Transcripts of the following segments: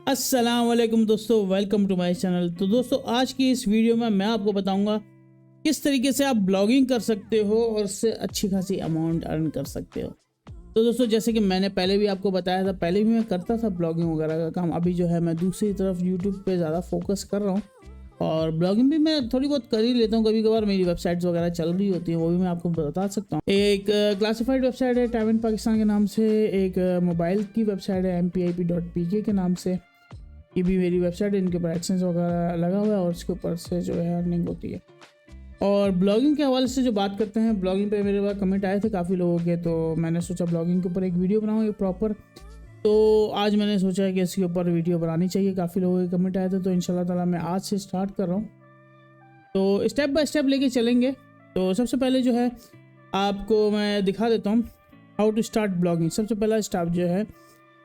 अस्सलाम वालेकुम दोस्तों, वेलकम टू माय चैनल। तो दोस्तों, आज की इस वीडियो में मैं आपको बताऊंगा किस तरीके से आप ब्लॉगिंग कर सकते हो और उससे अच्छी खासी अमाउंट अर्न कर सकते हो। तो दोस्तों, जैसे कि मैंने पहले भी आपको बताया था, पहले भी मैं करता था ब्लॉगिंग वगैरह का काम। अभी जो है मैं दूसरी तरफ यूट्यूब पे ज़्यादा फोकस कर रहा हूँ और ब्लॉगिंग भी मैं थोड़ी बहुत कर ही लेता हूँ। कभी कभार मेरी वेबसाइट्स वगैरह चल रही होती हैं, वो भी मैं आपको बता सकता हूँ। एक क्लासिफाइड वेबसाइट है टाइम इन पाकिस्तान के नाम से, एक मोबाइल की वेबसाइट है mpip.pk के नाम से। ये भी मेरी वेबसाइट है, इनके ऊपर एडसेंस वगैरह लगा हुआ है और इसके ऊपर से जो है अर्निंग होती है। और ब्लॉगिंग के हवाले से जो बात करते हैं, ब्लॉगिंग पे मेरे पास कमेंट आए थे काफ़ी लोगों के, तो मैंने सोचा ब्लॉगिंग के ऊपर एक वीडियो बनाऊँ एक प्रॉपर। तो आज मैंने सोचा है कि इसके ऊपर वीडियो बनानी चाहिए। काफ़ी लोगों के कमेंट आए थे, तो इंशाल्लाह ताला मैं आज से स्टार्ट कर रहा हूँ। तो स्टेप बाय स्टेप लेके चलेंगे। तो सबसे पहले जो है आपको मैं दिखा देता हूँ हाउ टू स्टार्ट ब्लॉगिंग। सबसे पहला स्टेप जो है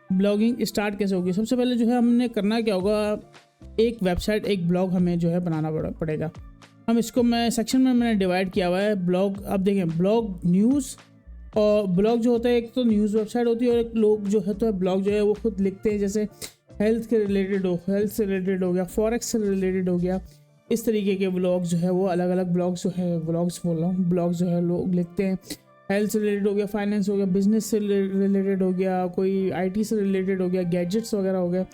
ब्लॉगिंग स्टार्ट कैसे होगी। सबसे पहले जो है हमने करना क्या होगा, एक वेबसाइट, एक ब्लॉग हमें जो है बनाना पड़ेगा। हम इसको मैं सेक्शन में मैंने डिवाइड किया हुआ है। ब्लॉग, अब देखें, ब्लॉग न्यूज़ और ब्लॉग जो होता है, एक तो न्यूज़ वेबसाइट होती है और एक लोग जो है तो ब्लॉग जो है वो खुद लिखते हैं। जैसे हेल्थ के रिलेटेड हेल्थ से रिलेटेड हो गया, फॉरेक्स से रिलेटेड हो गया, इस तरीके के ब्लॉग जो है वो अलग अलग ब्लॉग्स जो है, ब्लॉग्स बोल रहा हूँ, ब्लॉग जो है लोग लिखते हैं। हेल्थ से रिलेटेड हो गया, फाइनेंस हो गया, बिजनेस से रिलेटेड हो गया, कोई आईटी से रिलेटेड हो गया, गैजेट्स वगैरह हो गया,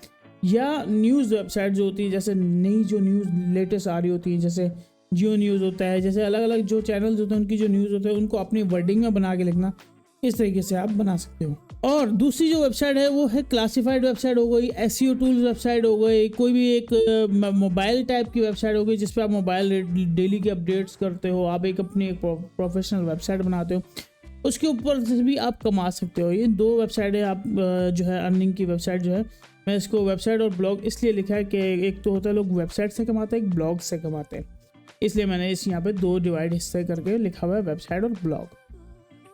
या न्यूज़ वेबसाइट जो होती है, जैसे नई जो न्यूज़ लेटेस्ट आ रही होती है, जैसे जियो न्यूज़ होता है, जैसे अलग अलग जो चैनल्स होते हैं उनकी जो न्यूज़ होते हैं उनको अपनी वर्डिंग में बना के लिखना। इस तरीके से आप बना सकते हो। और दूसरी जो वेबसाइट है वो है क्लासिफाइड वेबसाइट हो गई, एसईओ टूल्स वेबसाइट हो गई, कोई भी एक मोबाइल टाइप की वेबसाइट हो गई जिस पे आप मोबाइल डेली के अपडेट्स करते हो। आप एक अपनी एक प्रोफेशनल वेबसाइट बनाते हो, उसके ऊपर से भी आप कमा सकते हो। ये दो वेबसाइट है, आप जो है अर्निंग की वेबसाइट जो है, मैं इसको वेबसाइट और ब्लॉग इसलिए लिखा है कि एक तो होता है लोग वेबसाइट से कमाते हैं, एक ब्लॉग से कमाते हैं, इसलिए मैंने इस यहाँ पे दो डिवाइड हिस्से करके लिखा हुआ है, वेबसाइट और ब्लॉग।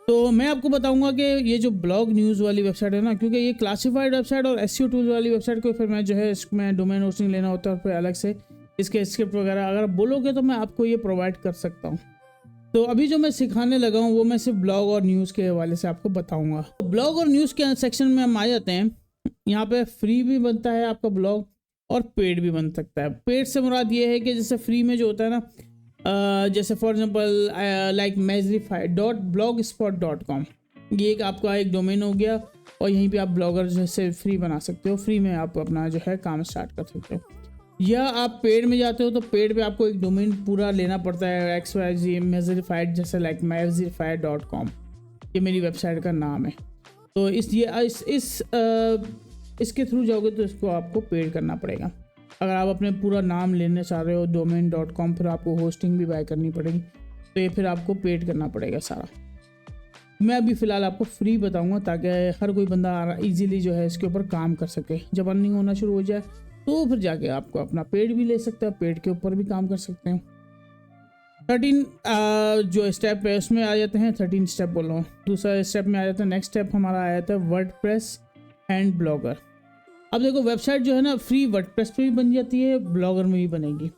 तो मैं आपको बताऊंगा कि ये जो ब्लॉग न्यूज़ वाली वेबसाइट है ना, क्योंकि ये क्लासिफाइड वेबसाइट और एसईओ टूल्स वाली वेबसाइट को फिर मैं जो है इसमें डोमेन होस्टिंग लेना होता है और फिर अलग से इसके स्क्रिप्ट वगैरह अगर बोलोगे तो मैं आपको ये प्रोवाइड कर सकता हूँ। तो अभी जो मैं सिखाने लगा हूँ वो मैं सिर्फ ब्लॉग और न्यूज़ के हवाले से आपको बताऊंगा। ब्लॉग और न्यूज़ के सेक्शन में हम आ जाते हैं। यहाँ पे फ्री भी बनता है आपका ब्लॉग और पेड भी बन सकता है। पेड से मुराद ये है कि जैसे फ्री में जो होता है ना, जैसे फॉर एग्जांपल लाइक mazrify.blogspot.com, ये एक आपका एक डोमेन हो गया और यहीं पे आप ब्लॉगर जैसे फ्री बना सकते हो। फ्री में आप अपना जो है काम स्टार्ट कर सकते हो। या आप पेड में जाते हो तो पेड पे आपको एक डोमेन पूरा लेना पड़ता है, XYZ mazrify, जैसे लाइक mazrify.com, ये मेरी वेबसाइट का नाम है। तो इसके थ्रू जाओगे तो इसको आपको पेड करना पड़ेगा। अगर आप अपने पूरा नाम लेने चाह रहे हो domain.com, फिर आपको होस्टिंग भी बाय करनी पड़ेगी, तो ये फिर आपको पेड करना पड़ेगा सारा। मैं अभी फ़िलहाल आपको फ्री बताऊंगा ताकि हर कोई बंदा इजीली जो है इसके ऊपर काम कर सके। जब अर्निंग होना शुरू हो जाए तो फिर जाके आपको अपना पेड भी ले सकते हैं, पेड के ऊपर भी काम कर सकते हैं। 13 जो स्टेप है उसमें आ जाते हैं, 13 स्टेप बोल रहा हूँ, दूसरा स्टेप में आ जाता है। नेक्स्ट स्टेप हमारा आया था वर्डप्रेस एंड ब्लॉगर। अब देखो, वेबसाइट जो है ना फ्री वर्डप्रेस पे भी बन जाती है, ब्लॉगर में भी बनेगी।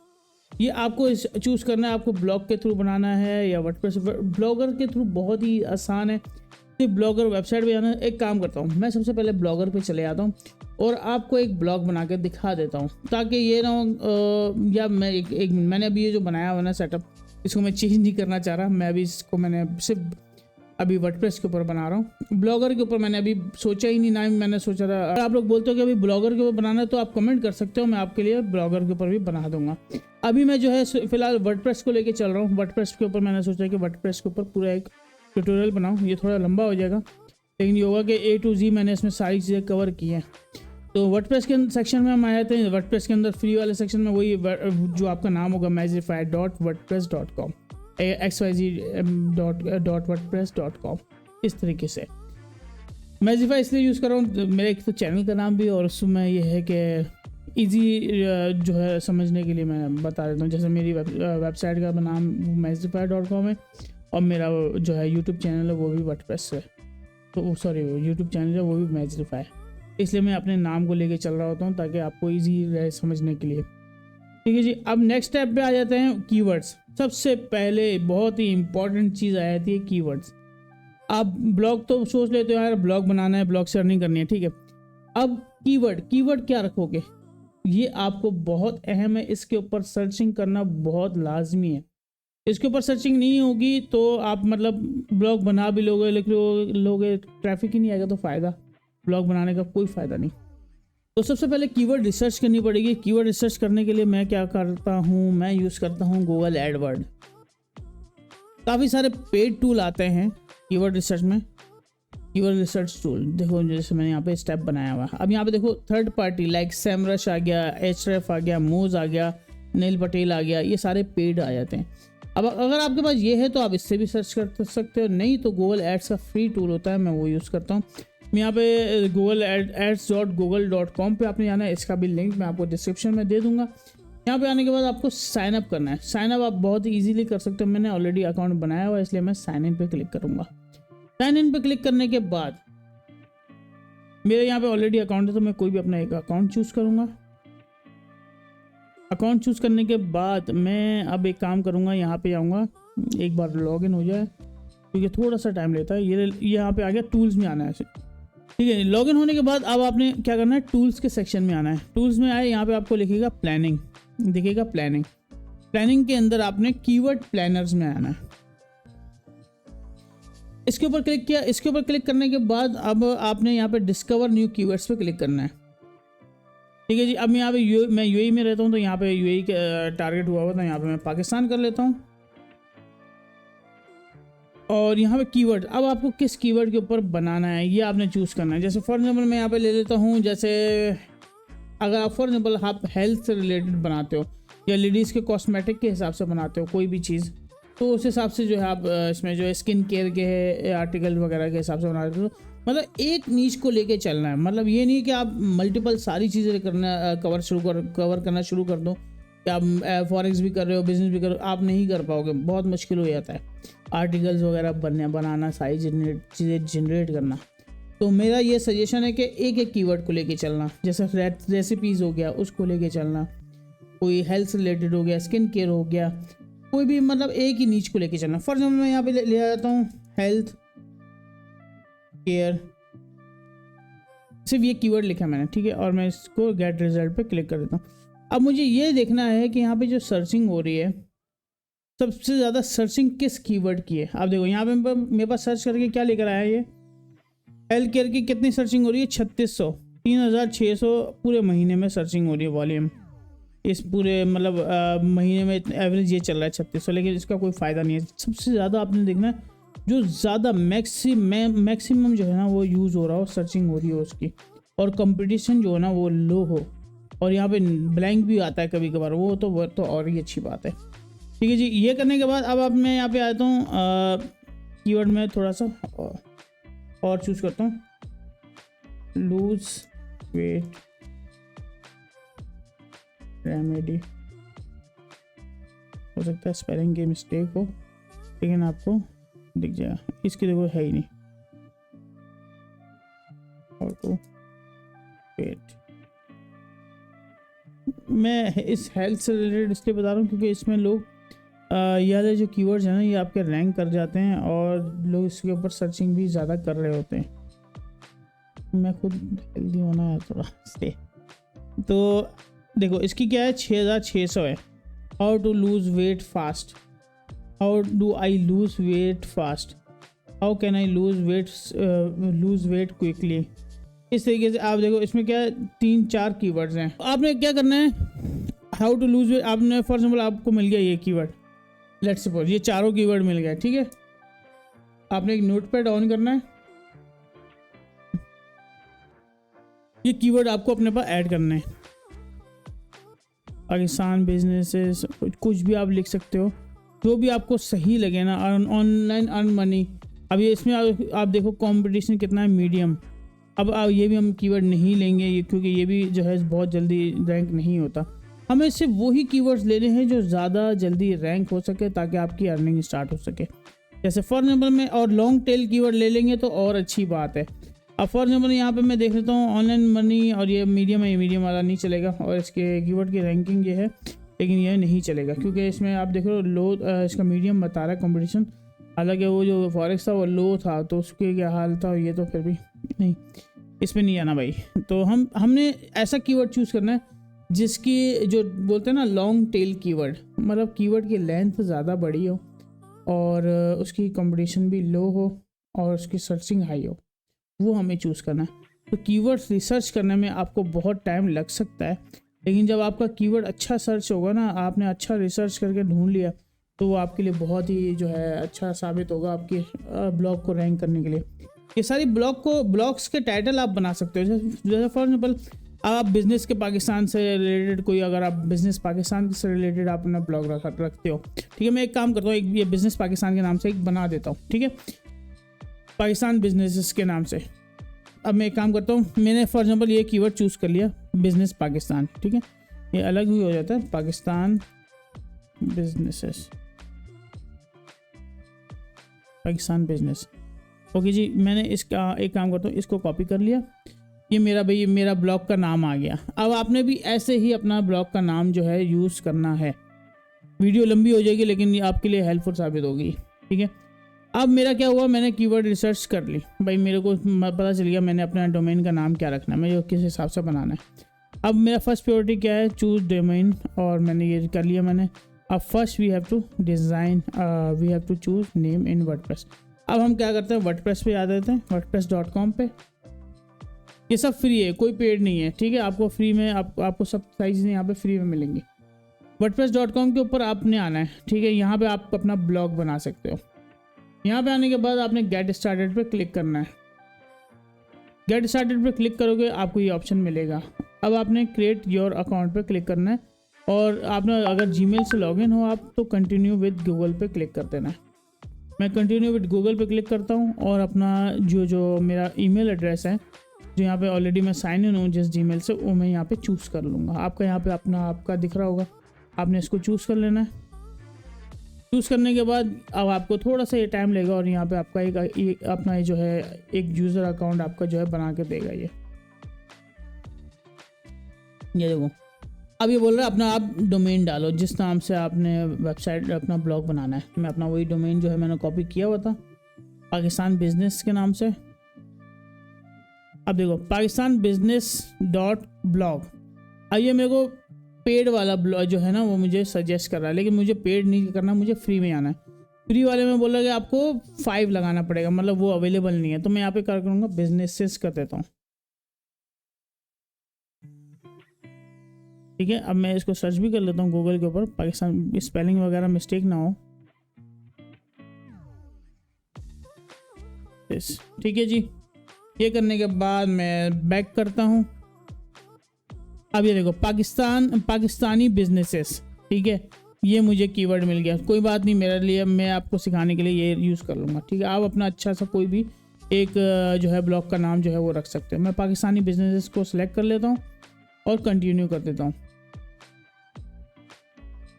ये आपको चूज़ करना है, आपको ब्लॉग के थ्रू बनाना है या वर्डप्रेस। ब्लॉगर के थ्रू बहुत ही आसान है, तो ब्लॉगर वेबसाइट पे जाना। एक काम करता हूँ, मैं सबसे पहले ब्लॉगर पे चले आता हूँ और आपको एक ब्लॉग बना के दिखा देता हूँ, ताकि ये ना या मैं एक मैंने अभी ये जो बनाया हुआ ना सेटअप, इसको मैं चेंज नहीं करना चाह रहा। मैं अभी इसको मैंने सिर्फ अभी वर्डप्रेस के ऊपर बना रहा हूँ। ब्लॉगर के ऊपर मैंने अभी सोचा ही नहीं, ना मैंने सोचा था। अगर आप लोग बोलते हो कि अभी ब्लॉगर के ऊपर बनाना है तो आप कमेंट कर सकते हो, मैं आपके लिए ब्लॉगर के ऊपर भी बना दूंगा। अभी मैं जो है फिलहाल वर्डप्रेस को लेके चल रहा हूँ। वर्डप्रेस के ऊपर मैंने सोचा कि वर्डप्रेस के ऊपर पूरा एक ट्यूटोरियल बनाऊँ। ये थोड़ा लंबा हो जाएगा, लेकिन ये होगा कि A to Z मैंने इसमें सारी चीज़ें कवर की हैं। तो वर्डप्रेस के सेक्शन में हम आए थे। वर्डप्रेस के अंदर फ्री वाले सेक्शन में वही जो आपका नाम होगा mazrify.wordpress.com, xyz.wordpress.com, इस तरीके से। मैजिफाई इसलिए यूज़ कर रहा हूँ, मेरे एक तो चैनल का नाम भी और उसमें यह है कि इजी जो है समझने के लिए मैं बता देता हूँ। जैसे मेरी वेबसाइट का नाम mazrify.com है और मेरा जो है यूट्यूब चैनल है वो भी वर्डप्रेस है, तो सॉरी यूट्यूब चैनल है वो भी मैजिफाई, इसलिए मैं अपने नाम को लेके चल रहा होता हूँ ताकि आपको ईजी रहे समझने के लिए। ठीक है जी। अब नेक्स्ट स्टेप पे आ जाते हैं कीवर्ड्स। सबसे पहले बहुत ही इंपॉर्टेंट चीज़ आ जाती है कीवर्ड्स। आप ब्लॉग तो सोच लेते हो यार ब्लॉग बनाना है, ब्लॉग से अर्निंग करनी है, ठीक है। अब कीवर्ड क्या रखोगे, ये आपको बहुत अहम है। इसके ऊपर सर्चिंग करना बहुत लाजमी है। इसके ऊपर सर्चिंग नहीं होगी तो आप मतलब ब्लॉग बना भी लोगे, लेकिन लोगे ट्रैफिक ही नहीं आएगा तो फ़ायदा, ब्लॉग बनाने का कोई फ़ायदा नहीं। तो सबसे पहले कीवर्ड रिसर्च करनी पड़ेगी। कीवर्ड रिसर्च करने के लिए मैं क्या करता हूँ, मैं यूज़ करता हूँ गूगल एडवर्ड। काफ़ी सारे पेड टूल आते हैं कीवर्ड रिसर्च में। कीवर्ड रिसर्च टूल देखो, जैसे मैंने यहाँ पे स्टेप बनाया हुआ है। अब यहाँ पे देखो थर्ड पार्टी लाइक सेमरश आ गया, एचरेफ आ गया, मोज आ गया, नील पटेल आ गया, ये सारे पेड आ जाते हैं। अब अगर आपके पास ये है तो आप इससे भी सर्च कर सकते हो, नहीं तो गूगल एड्स का फ्री टूल होता है, मैं वो यूज़ करता हूँ। मैं यहाँ पे गूगल ads.google.com पे आपने जाना है, इसका भी लिंक मैं आपको डिस्क्रिप्शन में दे दूंगा। यहाँ पे आने के बाद आपको साइन अप करना है। साइन अप आप बहुत इजीली कर सकते हो, मैंने ऑलरेडी अकाउंट बनाया हुआ है इसलिए मैं साइन इन पे क्लिक करूँगा। साइन इन पे क्लिक करने के बाद मेरे यहाँ पे ऑलरेडी अकाउंट है तो मैं कोई भी अपना एक अकाउंट चूज़ करूँगा। अकाउंट चूज़ करने के बाद मैं अब एक काम करूँगा, यहाँ पे आऊँगा, एक बार लॉगिन हो जाए क्योंकि थोड़ा सा टाइम लेता है। ये यहाँ पे आ गया, टूल्स में आना है, ठीक है। लॉगिन होने के बाद अब आपने क्या करना है, टूल्स के सेक्शन में आना है। टूल्स में आए, यहाँ पे आपको लिखेगा प्लानिंग, दिखेगा प्लानिंग। प्लानिंग के अंदर आपने कीवर्ड प्लानर्स में आना है। इसके ऊपर क्लिक किया। इसके ऊपर क्लिक करने के बाद अब आपने यहाँ पे डिस्कवर न्यू कीवर्ड्स पे क्लिक करना है, ठीक है जी। अब मैं यहाँ पे मैं यूएई में रहता हूँ तो यहाँ पे यूएई के टारगेट हुआ था, यहाँ पे मैं पाकिस्तान कर लेता हूँ। और यहाँ पे कीवर्ड, अब आपको किस कीवर्ड के ऊपर बनाना है ये आपने चूज़ करना है। जैसे फॉर एग्जाम्पल मैं यहाँ पे ले लेता हूँ, जैसे अगर आप फॉर एग्जाम्पल आप हेल्थ से रिलेटेड बनाते हो या लेडीज़ के कॉस्मेटिक के हिसाब से बनाते हो कोई भी चीज़, तो उस हिसाब से जो है आप इसमें जो है स्किन केयर के आर्टिकल वगैरह के हिसाब से बनाते हो। मतलब एक नीच को लेके चलना है, मतलब ये नहीं कि आप मल्टीपल सारी चीज़ें कवर करना शुरू कर दो कि आप फॉरेक्स भी कर रहे हो, बिजनेस भी कर रहे हो, आप नहीं कर पाओगे, बहुत मुश्किल हो जाता है आर्टिकल्स वगैरह बनाना, सारी चीज़ें जनरेट करना। तो मेरा ये सजेशन है कि एक एक कीवर्ड को लेके चलना। जैसे रेसिपीज़ हो गया उसको लेके चलना, कोई हेल्थ से रिलेटेड हो गया, स्किन केयर हो गया, कोई भी मतलब एक ही नीच को लेके चलना। फॉर एग्जाम्पल मैं यहाँ पे ले जाता हूँ हेल्थ केयर, सिर्फ ये कीवर्ड लिखा मैंने, ठीक है। और मैं इसको गेट रिजल्ट पे क्लिक कर देता हूँ। अब मुझे ये देखना है कि यहाँ पे जो सर्चिंग हो रही है, सबसे ज़्यादा सर्चिंग किस कीवर्ड की है। आप देखो यहाँ पे मेरे पास सर्च करके क्या लेकर आया है, ये हेल्थ केयर की कितनी सर्चिंग हो रही है, 3600, 3600 पूरे महीने में सर्चिंग हो रही है वॉल्यूम। इस पूरे मतलब महीने में एवरेज ये चल रहा है 3600, लेकिन इसका कोई फ़ायदा नहीं है। सबसे ज़्यादा आपने देखना है जो ज़्यादा मैक्सिमम जो है ना वो यूज़ हो रहा हो, सर्चिंग हो रही हो उसकी, और कंपटीशन जो है ना वो लो हो, और यहाँ पे ब्लैंक भी आता है कभी कभार, वो तो और ही अच्छी बात है, ठीक है जी। ये करने के बाद अब मैं यहाँ पे आता हूँ कीवर्ड में थोड़ा सा और चूज़ करता हूँ, लूज वेट रेमेडी। हो सकता है स्पेलिंग की मिस्टेक हो, लेकिन आपको दिख जाएगा। इसकी देखो है ही नहीं, और तो वेट। मैं इस हेल्थ से रिलेटेड इसलिए बता रहा हूँ क्योंकि इसमें लोग ये वाले जो कीवर्ड्स हैं ना ये आपके रैंक कर जाते हैं और लोग इसके ऊपर सर्चिंग भी ज़्यादा कर रहे होते हैं। मैं खुद हेल्दी होना है थोड़ा से, तो देखो इसकी क्या है, 6600 है। How to lose weight fast, how do I lose weight fast, how can I lose weight quickly. इस तरीके से आप देखो इसमें क्या है, 3-4 कीवर्ड्स हैं। आपने क्या करना है, हाउ टू लूज़ वेट, आपने फॉर एग्जाम्पल आपको मिल गया ये कीवर्ड, लेट्स सपोज ये चारों कीवर्ड मिल गया, ठीक है। आपने एक नोटपैड ऑन करना है, ये कीवर्ड आपको अपने पास ऐड करना है। पाकिस्तान बिजनेसेस, कुछ भी आप लिख सकते हो, जो भी आपको सही लगे ना, ऑनलाइन अर्न मनी। अब ये इसमें आप देखो कंपटीशन कितना है, मीडियम। अब ये भी हम कीवर्ड नहीं लेंगे ये, क्योंकि ये भी जो है बहुत जल्दी रैंक नहीं होता। हमें सिर्फ वही कीवर्ड्स लेने हैं जो ज़्यादा जल्दी रैंक हो सके ताकि आपकी अर्निंग स्टार्ट हो सके। जैसे फॉर एग्जाम्पल में, और लॉन्ग टेल कीवर्ड ले लेंगे तो और अच्छी बात है। अब फॉर एग्जाम्पल यहाँ पे मैं देख लेता हूँ ऑनलाइन मनी, और ये मीडियम है, ये मीडियम वाला नहीं चलेगा, और इसके कीवर्ड की रैंकिंग ये है, लेकिन ये नहीं चलेगा क्योंकि इसमें आप देख रहे हो लो, इसका मीडियम बता रहा है कंपटीशन। हालांकि वो जो फॉरेक्स था वो लो था, तो उसके क्या हाल था, ये तो फिर भी नहीं। इसमें नहीं आना भाई। तो हमने ऐसा कीवर्ड चूज़ करना है जिसकी जो बोलते हैं ना लॉन्ग टेल कीवर्ड, मतलब कीवर्ड की लेंथ ज़्यादा बड़ी हो और उसकी कंपटीशन भी लो हो और उसकी सर्चिंग हाई हो, वो हमें चूज़ करना है। तो कीवर्ड्स रिसर्च करने में आपको बहुत टाइम लग सकता है, लेकिन जब आपका कीवर्ड अच्छा सर्च होगा ना, आपने अच्छा रिसर्च करके ढूंढ लिया, तो वो आपके लिए बहुत ही जो है अच्छा साबित होगा आपके ब्लॉग को रैंक करने के लिए। ये सारी ब्लॉग्स के टाइटल आप बना सकते हो। जैसे फॉर एग्जाम्पल आप बिज़नेस के पाकिस्तान से रिलेटेड कोई, अगर आप बिज़नेस पाकिस्तान से रिलेटेड आप अपना ब्लॉग रखते हो, ठीक है, मैं एक काम करता हूँ, एक ये बिज़नेस पाकिस्तान के नाम से एक बना देता हूँ, ठीक है, पाकिस्तान बिजनेसेस के नाम से। अब मैं एक काम करता हूँ, मैंने फॉर एग्जांपल ये कीवर्ड चूज़ कर लिया बिज़नेस पाकिस्तान, ठीक है, ये अलग ही हो जाता है, Pakistan businesses, Pakistan business. Okay जी, मैंने इसका एक काम करता हूँ, इसको कॉपी कर लिया, ये मेरा ब्लॉग का नाम आ गया। अब आपने भी ऐसे ही अपना ब्लॉग का नाम जो है यूज़ करना है। वीडियो लंबी हो जाएगी लेकिन ये आपके लिए हेल्पफुल साबित होगी, ठीक है। अब मेरा क्या हुआ, मैंने कीवर्ड रिसर्च कर ली भाई, मेरे को पता चल गया मैंने अपना डोमेन का नाम क्या रखना है, मुझे किस हिसाब से बनाना है। अब मेरा फर्स्ट प्रायोरिटी क्या है, चूज़ डोमेन, और मैंने ये कर लिया मैंने। अब first we have to design, we have to choose name in WordPress. अब हम क्या करते हैं, वर्डप्रेस पे आ जाते हैं, wordpress.com पे। ये सब फ्री है, कोई पेड नहीं है, ठीक है, आपको फ्री में आपको सब सारी चीज़ें यहाँ पे फ्री में मिलेंगी। wordpress.com के ऊपर आपने आना है, ठीक है, यहाँ पे आप अपना ब्लॉग बना सकते हो। यहाँ पे आने के बाद आपने गेट स्टार्टेड पे क्लिक करना है। गेट स्टार्टेड पे क्लिक करोगे आपको ये ऑप्शन मिलेगा। अब आपने क्रिएट योर अकाउंट पे क्लिक करना है, और आपने अगर जीमेल से लॉगिन हो आप, तो कंटिन्यू विद गूगल पे क्लिक कर देना है। मैं कंटिन्यू विद गूगल पे क्लिक करता हूँ, और अपना जो मेरा ईमेल एड्रेस है, जो यहाँ पे ऑलरेडी मैं साइन इन हूँ जिस जीमेल से, वो मैं यहाँ पे चूज़ कर लूँगा। आपका यहाँ पे आपका दिख रहा होगा, आपने इसको चूज़ कर लेना है। चूज़ करने के बाद अब आपको थोड़ा सा ये टाइम लगेगा, और यहाँ पे आपका एक अपना जो है एक यूज़र अकाउंट आपका जो है बना के देगा ये देखो। अब ये बोल रहा है अपना आप डोमेन डालो जिस नाम से आपने वेबसाइट अपना ब्लॉग बनाना है। मैं अपना वही डोमेन जो है मैंने कॉपी किया हुआ था, पाकिस्तान बिजनेस के नाम से। अब देखो पाकिस्तान बिजनेस .blog। अब ये मेरे को पेड वाला ब्लॉग जो है ना वो मुझे सजेस्ट कर रहा है, लेकिन मुझे पेड नहीं करना, मुझे फ्री में आना है। फ्री वाले में बोला कि आपको 5 लगाना पड़ेगा, मतलब वो अवेलेबल नहीं है। तो मैं यहाँ पे क्या करूँगा, बिजनेसेस कर देता हूँ, ठीक है। अब मैं इसको सर्च भी कर लेता हूँ गूगल के ऊपर, पाकिस्तान, स्पेलिंग वगैरह मिस्टेक ना हो, ठीक है जी। ये करने के बाद मैं बैक करता हूँ। अब ये देखो पाकिस्तानी बिजनेसेस, ठीक है, ये मुझे कीवर्ड मिल गया। कोई बात नहीं, मेरे लिए, मैं आपको सिखाने के लिए ये यूज़ कर लूँगा, ठीक है। आप अपना अच्छा सा कोई भी एक जो है ब्लॉग का नाम जो है वो रख सकते हो। मैं पाकिस्तानी बिजनेसेस को सिलेक्ट कर लेता हूँ और कंटिन्यू कर देता हूँ,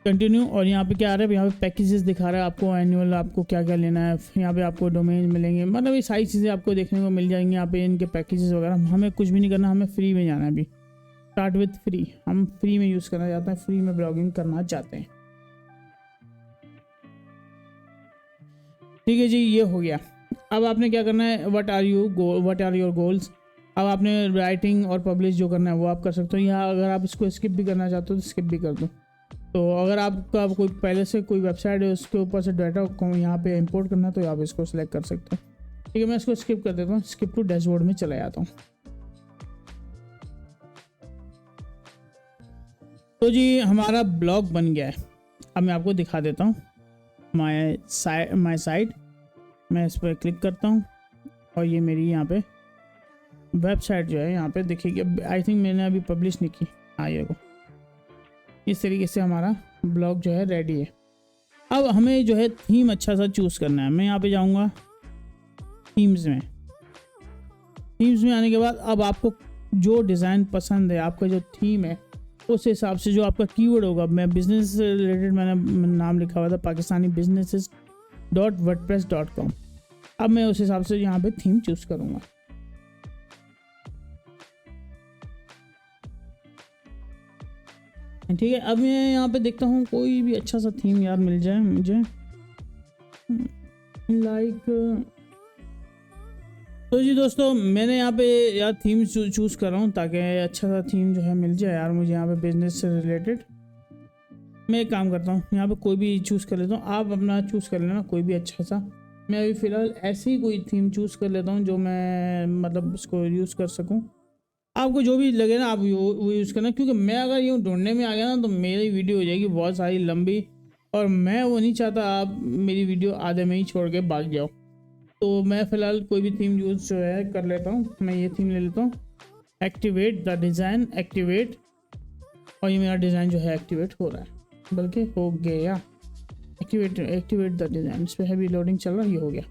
कंटिन्यू। और यहाँ पे क्या आ रहा है, यहाँ पे पैकेजेस दिखा रहा है आपको, एनुअल आपको क्या क्या लेना है। यहाँ पे आपको डोमेन मिलेंगे, मतलब ये सारी चीज़ें आपको देखने को मिल जाएंगी यहाँ पे, इनके पैकेजेस वगैरह। हमें कुछ भी नहीं करना, हमें फ्री में जाना है। अभी स्टार्ट विथ फ्री, हम फ्री में यूज़ करना चाहते हैं, फ्री में ब्लॉगिंग करना चाहते हैं, ठीक है जी। ये हो गया। अब आपने क्या करना है, व्हाट आर योर गोल्स। अब आपने राइटिंग और पब्लिश जो करना है वो आप कर सकते हो। यहाँ अगर आप इसको स्किप भी करना चाहते हो तो स्किप भी कर दो। तो अगर आपका कोई पहले से कोई वेबसाइट है उसके ऊपर से डाटा को यहाँ पे इंपोर्ट करना है तो आप इसको सिलेक्ट कर सकते हो, ठीक है। मैं इसको स्किप कर देता हूँ, स्किप टू डैशबोर्ड में चला जाता हूँ। तो जी हमारा ब्लॉग बन गया है। अब मैं आपको दिखा देता हूँ माय साइट। मैं इस पर क्लिक करता हूँ और ये मेरी यहाँ पे वेबसाइट जो है यहाँ पे दिखेगी। आई थिंक मैंने अभी पब्लिश नहीं की, हाँ ये को। इस तरीके से हमारा ब्लॉग जो है रेडी है। अब हमें जो है थीम अच्छा सा चूज़ करना है। मैं यहाँ पे जाऊँगा थीम्स में। थीम्स में आने के बाद अब आपको जो डिज़ाइन पसंद है, आपका जो थीम है, उस हिसाब से जो आपका कीवर्ड होगा। मैं बिजनेस से रिलेटेड मैंने नाम लिखा हुआ था पाकिस्तानी businesses.wordpress.com। अब मैं उस हिसाब से यहाँ पे थीम चूज़ करूँगा। ठीक है, अब मैं यहाँ पे देखता हूँ कोई भी अच्छा सा थीम यार मिल जाए मुझे, लाइक तो जी दोस्तों, मैंने यहाँ पे यार थीम चूज़ कर रहा हूँ ताकि अच्छा सा थीम जो है मिल जाए यार मुझे यहाँ पे बिजनेस से रिलेटेड। मैं एक काम करता हूँ, यहाँ पे कोई भी चूज़ कर लेता हूँ, आप अपना चूज़ कर लेना कोई भी अच्छा सा। मैं अभी फ़िलहाल ऐसे ही कोई थीम चूज़ कर लेता हूँ जो मैं मतलब उसको यूज़ कर सकूँ। आपको जो भी लगे ना आप वो यूज़ करना, क्योंकि मैं अगर यूँ ढूंढने में आ गया ना तो मेरी वीडियो हो जाएगी बहुत सारी लंबी, और मैं वो नहीं चाहता आप मेरी वीडियो आधे में ही छोड़ के भाग जाओ। तो मैं फ़िलहाल कोई भी थीम यूज़ जो है कर लेता हूँ। मैं ये थीम ले लेता हूँ, एक्टिवेट द डिज़ाइन, एक्टिवेट, और ये मेरा डिज़ाइन जो है एक्टिवेट हो रहा है, बल्कि हो गया। एक्टिवेट द डिज़ाइन, इस पर हैवी लोडिंग चल रहा है, ये हो गया।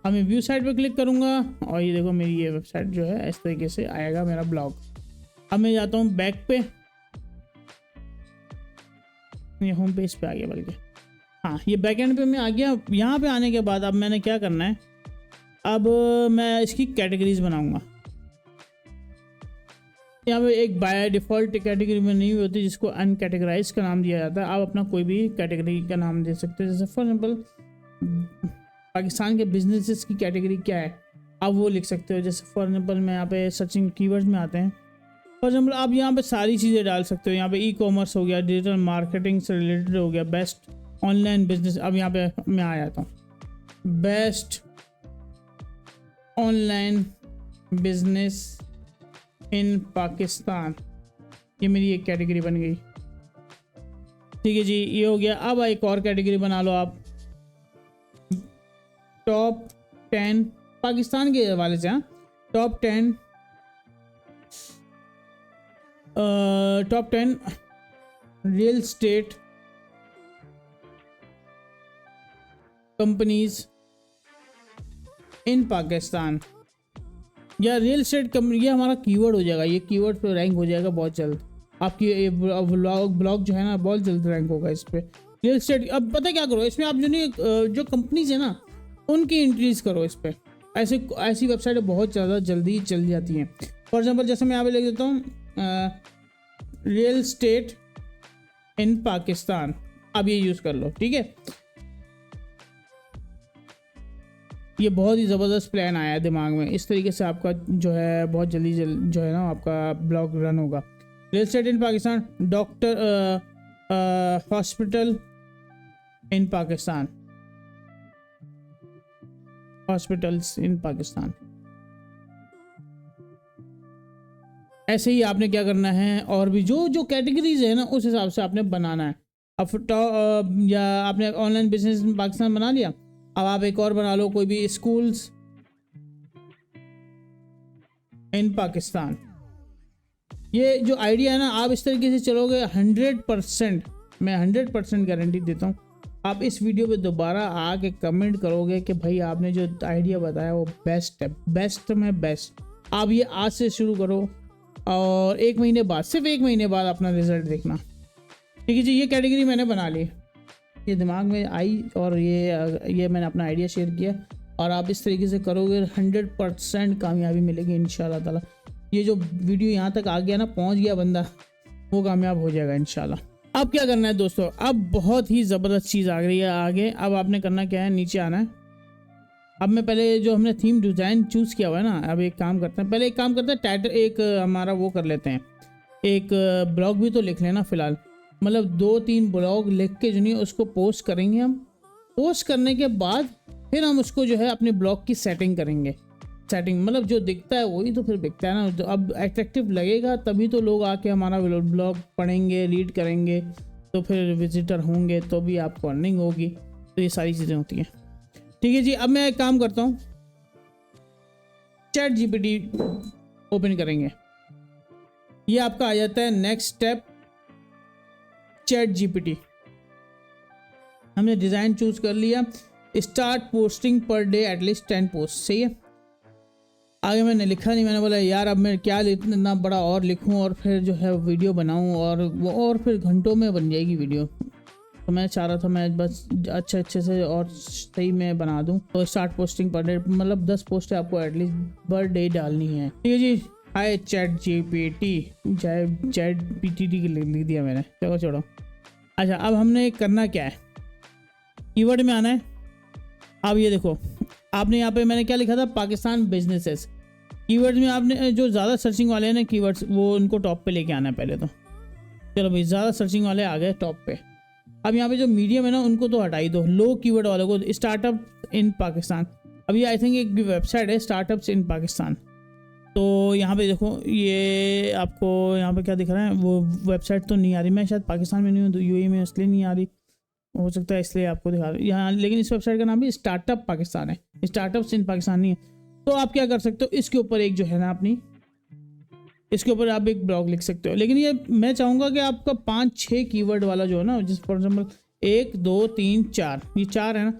अब मैं व्यू साइट पर क्लिक करूँगा और ये देखो मेरी ये वेबसाइट जो है इस तरीके से आएगा मेरा ब्लॉग। अब मैं जाता हूँ बैक पे, ये होम पेज पे आ गया, बल्कि हाँ ये बैक एंड पे मैं आ गया। यहाँ पे आने के बाद अब मैंने क्या करना है, अब मैं इसकी कैटेगरीज बनाऊंगा। यहाँ पे एक बाय डिफ़ॉल्ट कैटेगरी में नहीं होती जिसको अनकैटेगराइज का नाम दिया जाता है। आप अपना कोई भी कैटेगरी का नाम दे सकते हैं। जैसे फॉर एग्जाम्पल पाकिस्तान के बिजनेसेस की कैटेगरी क्या है, आप वो लिख सकते हो। जैसे फॉर एग्जाम्पल मैं यहाँ पे सर्चिंग कीवर्ड्स में आते हैं, फॉर एग्जाम्पल आप यहाँ पे सारी चीज़ें डाल सकते हो। यहाँ पे ई कॉमर्स हो गया, डिजिटल मार्केटिंग से रिलेटेड हो गया, बेस्ट ऑनलाइन बिजनेस। अब यहाँ पे मैं आ जाता हूँ, best online business in Pakistan, ये मेरी एक कैटेगरी बन गई। ठीक है जी, ये हो गया। अब एक और कैटेगरी बना लो आप, टॉप 10 पाकिस्तान के हवाले से। हाँ, top 10 real estate companies in Pakistan, या रियल स्टेट कंपनी, ये हमारा कीवर्ड हो जाएगा। ये कीवर्ड पे रैंक हो जाएगा बहुत जल्द। आपकी ये ब्लॉग जो है ना बहुत जल्द रैंक होगा इस पे, रियल स्टेट। अब पता क्या करो, इसमें आप जो कंपनीज है ना उनकी इंट्रीज करो इस पे। ऐसी वेबसाइटें बहुत ज़्यादा जल्दी चल जाती हैं। फॉर एग्जाम्पल जैसे मैं यहाँ पे लिख देता हूँ रियल स्टेट इन पाकिस्तान, अब ये यूज़ कर लो। ठीक है, ये बहुत ही ज़बरदस्त प्लान आया है दिमाग में। इस तरीके से आपका जो है बहुत जल्दी जो है ना आपका ब्लॉग रन होगा। Real state in Pakistan, doctor hospital in Pakistan, hospitals in Pakistan. ऐसे ही आपने क्या करना है, और भी जो कैटेगरीज है ना उस हिसाब से आपने बनाना है। अब या आपने ऑनलाइन बिजनेस इन पाकिस्तान बना लिया, अब आप एक और बना लो, कोई भी स्कूल्स इन पाकिस्तान। ये जो आइडिया है ना, आप इस तरीके से चलोगे 100%, मैं 100% गारंटी देता हूँ। आप इस वीडियो पे दोबारा आके कमेंट करोगे कि भाई आपने जो आइडिया बताया वो बेस्ट है, बेस्ट में बेस्ट। आप ये आज से शुरू करो और 1 महीने बाद, सिर्फ 1 महीने बाद अपना रिजल्ट देखना। ठीक है जी, ये कैटेगरी मैंने बना ली, ये दिमाग में आई, और ये मैंने अपना आइडिया शेयर किया। और आप इस तरीके से करोगे 100% कामयाबी मिलेगी इंशाल्लाह ताला। ये जो वीडियो यहाँ तक आ गया ना, पहुँच गया बंदा, वो कामयाब हो जाएगा इंशाल्लाह। अब क्या करना है दोस्तों, अब बहुत ही ज़बरदस्त चीज़ आ गई है आगे। अब आपने करना क्या है, नीचे आना है। अब मैं पहले जो हमने थीम डिज़ाइन चूज़ किया हुआ है ना, अब एक काम करते हैं, पहले एक काम करते हैं, टाइटल एक हमारा वो कर लेते हैं, एक ब्लॉग भी तो लिख लेना फ़िलहाल। मतलब 2-3 ब्लॉग लिख के जो नहीं उसको पोस्ट करेंगे हम। पोस्ट करने के बाद फिर हम उसको जो है अपने ब्लॉग की सेटिंग करेंगे। सेटिंग मतलब जो दिखता है वही तो फिर बिकता है ना। तो अब अट्रैक्टिव लगेगा तभी तो लोग आके हमारा ब्लॉग पढ़ेंगे, रीड करेंगे, तो फिर विजिटर होंगे, तो भी आपको अर्निंग होगी। तो ये सारी चीज़ें होती हैं। ठीक है जी, अब मैं एक काम करता हूँ, चैट जीपीटी ओपन करेंगे। ये आपका आ जाता है नेक्स्ट स्टेप, चैट जीपीटी। हमने डिज़ाइन चूज़ कर लिया, start posting per day at least 10 post. सही है, आगे मैंने लिखा नहीं, मैंने बोला यार अब मैं क्या इतना बड़ा और लिखूं और फिर जो है वीडियो बनाऊं, और वो और फिर घंटों में बन जाएगी वीडियो। तो मैं चाह रहा था मैं बस अच्छे से और सही में बना दूं। तो स्टार्ट पोस्टिंग पर डे मतलब 10 पोस्ट आपको एटलीस्ट पर डे डालनी है। ठीक है जी, हाय चैट जीपीटी, चैट पीटीटी लिख दिया मैंने, चलो छोड़ो। अच्छा, अब हमने करना क्या है, कीवर्ड में आना है। अब ये देखो आपने यहाँ पे मैंने क्या लिखा था, पाकिस्तान बिजनेसेस। कीवर्ड्स में आपने जो ज़्यादा सर्चिंग वाले हैं ना कीवर्ड्स, वो उनको टॉप पे लेके आना है पहले तो। चलो भाई, ज़्यादा सर्चिंग वाले आ गए टॉप पे। अब यहाँ पे जो मीडियम है ना उनको तो हटा ही दो, लो कीवर्ड वालों को। स्टार्टअप इन पाकिस्तान, अब ये आई थिंक एक वेबसाइट है स्टार्टअप्स इन पाकिस्तान। तो यहाँ पे देखो, ये आपको यहाँ पे क्या दिख रहा है, वो वेबसाइट तो नहीं आ रही। मैं शायद पाकिस्तान में नहीं हूँ तो यूएई में इसलिए नहीं आ रही, हो सकता है इसलिए आपको दिखा रही यहाँ। लेकिन इस वेबसाइट का नाम भी स्टार्टअप पाकिस्तान है, स्टार्टअप्स इन पाकिस्तान नहीं है। तो आप क्या कर सकते हो, इसके ऊपर एक जो है ना अपनी, इसके ऊपर आप एक ब्लॉग लिख सकते हो। लेकिन ये मैं चाहूँगा कि आपका 5-6 कीवर्ड वाला जो है ना, जिस फॉर एग्जाम्पल 1 2 3 4, ये 4 है ना,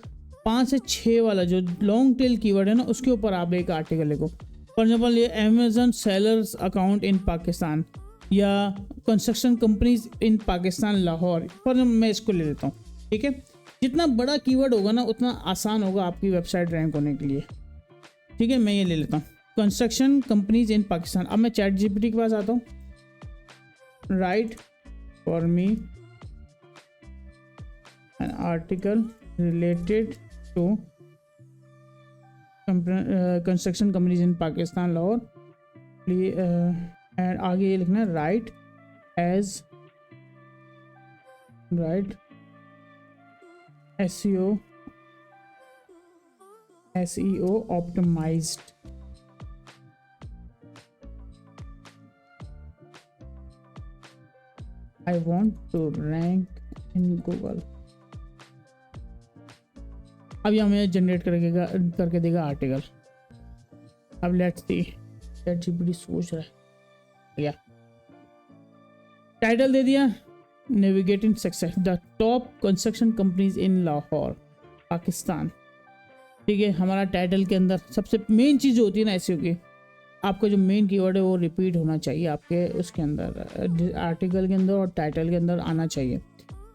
5 से 6 वाला जो लॉन्ग टेल कीवर्ड है ना, उसके ऊपर आप एक आर्टिकल लिखो। फॉर एग्जाम्पल ये Amazon sellers account in Pakistan, या construction companies in Pakistan Lahore, for example मैं इसको ले लेता हूँ। ठीक है, जितना बड़ा कीवर्ड होगा ना उतना आसान होगा आपकी वेबसाइट रैंक होने के लिए। ठीक है, मैं ये ले लेता हूँ, कंस्ट्रक्शन कंपनीज इन पाकिस्तान। अब मैं चैट जीपीटी के पास आता हूँ, write for me an article related to construction companies in Pakistan Lahore, and आगे ये लिखना है write SEO optimized। I want to rank in Google। अब ये हमें जनरेट करके देगा आर्टिकल। अब लेट्स सी, चैट जीपीटी सोच रहा है क्या। टाइटल दे दिया, navigating success the top construction companies इन लाहौर पाकिस्तान। ठीक है, हमारा टाइटल के अंदर सबसे मेन चीज़ जो होती है ना एसईओ की, आपका जो मेन कीवर्ड है वो रिपीट होना चाहिए आपके उसके अंदर, आर्टिकल के अंदर और टाइटल के अंदर आना चाहिए।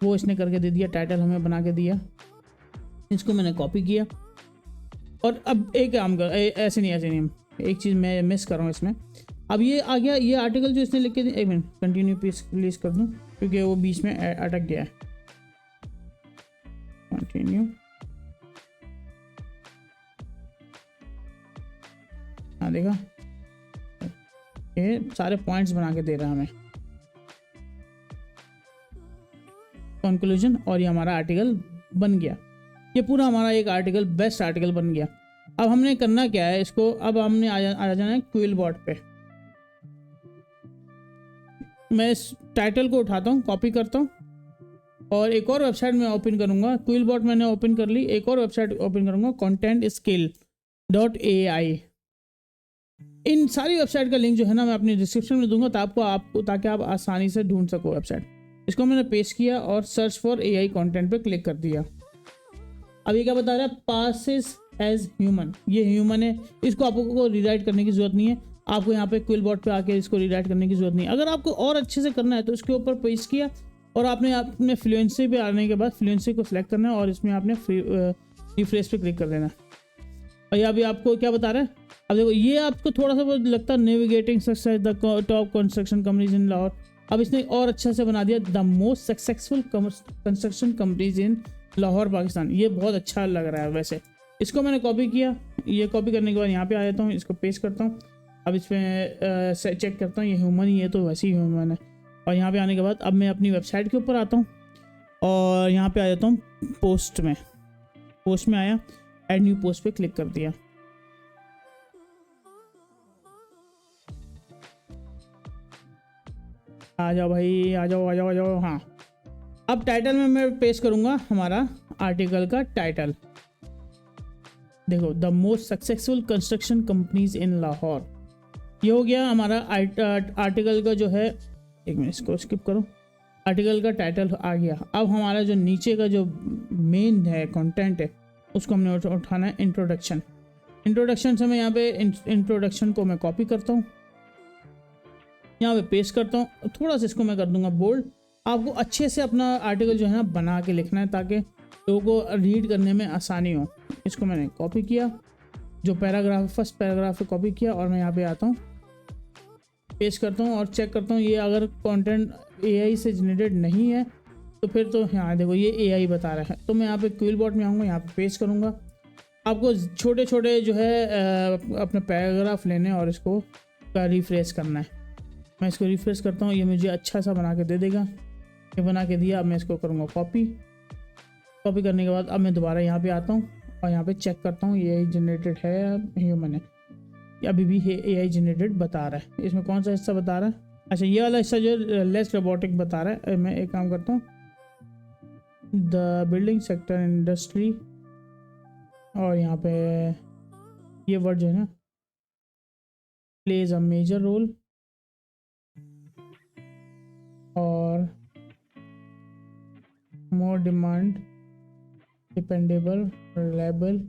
वो इसने करके दे दिया, टाइटल हमें बना के दिया, इसको मैंने कॉपी किया। और अब एक काम कर, ऐसे नहीं, एक चीज़ मैं मिस कर रहा हूँ इसमें। अब ये आ गया, ये आर्टिकल जो इसने लिख के दिया, एक मिनट कंटिन्यू प्लीज कर दूँ क्योंकि वो बीच में अटक गया है। कंटिन्यू, हाँ देखा, ये सारे पॉइंट्स बना के दे रहा है हमें, कंक्लूजन, और ये हमारा आर्टिकल बन गया। ये पूरा हमारा एक आर्टिकल, बेस्ट आर्टिकल बन गया। अब हमने करना क्या है इसको, अब हमने आ जाना है क्विलबॉट पे। मैं इस टाइटल को उठाता हूँ, कॉपी करता हूँ और एक और वेबसाइट में ओपन करूँगा। क्विलबॉट मैंने ओपन कर ली, एक और वेबसाइट ओपन करूँगा, contentskill.ai। इन सारी वेबसाइट का लिंक जो है ना मैं अपनी डिस्क्रिप्शन में दूंगा ताकि आप आसानी से ढूंढ सको वेबसाइट। इसको मैंने पेस्ट किया और सर्च फॉर AI कंटेंट पे क्लिक कर दिया। अब ये क्या बता रहा है, पासिस एज ह्यूमन, ये ह्यूमन है, इसको आपको रीराइट करने की जरूरत नहीं है। आपको यहाँ पे क्विलबॉट पे आके इसको रीराइट करने की जरूरत नहीं है। अगर आपको और अच्छे से करना है तो इसके ऊपर पेस्ट किया और आपने अपने फ्लुएंसी पे आने के बाद फ्लुएंसी को सिलेक्ट करना है और इसमें आपने रिफ्रेश पे क्लिक कर देना है। और यहाँ भी आपको क्या बता रहा है, अब देखो ये आपको थोड़ा सा लगता है navigating success the top construction companies इन लाहौर। अब इसने और अच्छा से बना दिया, the most successful construction companies इन लाहौर पाकिस्तान। ये बहुत अच्छा लग रहा है वैसे। इसको मैंने कॉपी किया, ये कॉपी करने के बाद यहाँ पे आ जाता हूँ, इसको पेस्ट करता हूँ। अब इसमें चेक करता हूँ ये ह्यूमन ही है तो वैसे ही ह्यूमन है। और यहाँ पे आने के बाद अब मैं अपनी वेबसाइट के ऊपर आता हूँ और यहाँ पे आ जाता हूँ पोस्ट में आया, ऐड न्यू पोस्ट पे क्लिक कर दिया। आ जाओ भाई, आ जाओ। हाँ, अब टाइटल में मैं पेस्ट करूँगा हमारा आर्टिकल का टाइटल। देखो, the most successful construction companies इन लाहौर, ये हो गया हमारा आर्टिकल का जो है। एक मिनट, इसको स्किप करो, आर्टिकल का टाइटल आ गया। अब हमारा जो नीचे का जो मेन है कंटेंट है उसको हमने उठाना है इंट्रोडक्शन से मैं यहाँ पे इंट्रोडक्शन को मैं कॉपी करता हूँ, यहाँ पे पेस्ट करता हूँ। थोड़ा सा इसको मैं कर दूंगा बोल्ड। आपको अच्छे से अपना आर्टिकल जो है ना बना के लिखना है ताकि लोगों को रीड करने में आसानी हो। इसको मैंने कॉपी किया, जो पैराग्राफ, फर्स्ट पैराग्राफ पे कॉपी किया और मैं यहाँ पे आता हूँ, पेस्ट करता हूँ और चेक करता हूँ ये अगर कंटेंट AI से जनरेटेड नहीं है तो फिर तो यहाँ देखो ये AI बता रहा है। तो मैं यहाँ पे क्विलबॉट में आऊँगा, यहाँ पे पेस्ट करूँगा आपको छोटे छोटे जो है अपने पैराग्राफ लेने और इसको का रिफ्रेश करना है। मैं इसको रिफ्रेश करता हूँ, ये मुझे अच्छा सा बना के दे देगा। ये बना के दिया। अब मैं इसको करूँगा कॉपी करने के बाद अब मैं दोबारा यहाँ पे आता हूँ और यहाँ पे चेक करता हूँ AI जनरेटेड है या ह्यूमन है। अभी भी AI जनरेटेड बता रहा है। इसमें कौन सा हिस्सा बता रहा है? अच्छा, ये वाला हिस्सा जो लेस रोबोटिक बता रहा है। मैं एक काम करता हूँ, द बिल्डिंग सेक्टर इंडस्ट्री, और यहाँ पे ये वर्ड जो है ना, प्लेज अ मेजर रोल, और more demand, dependable, reliable,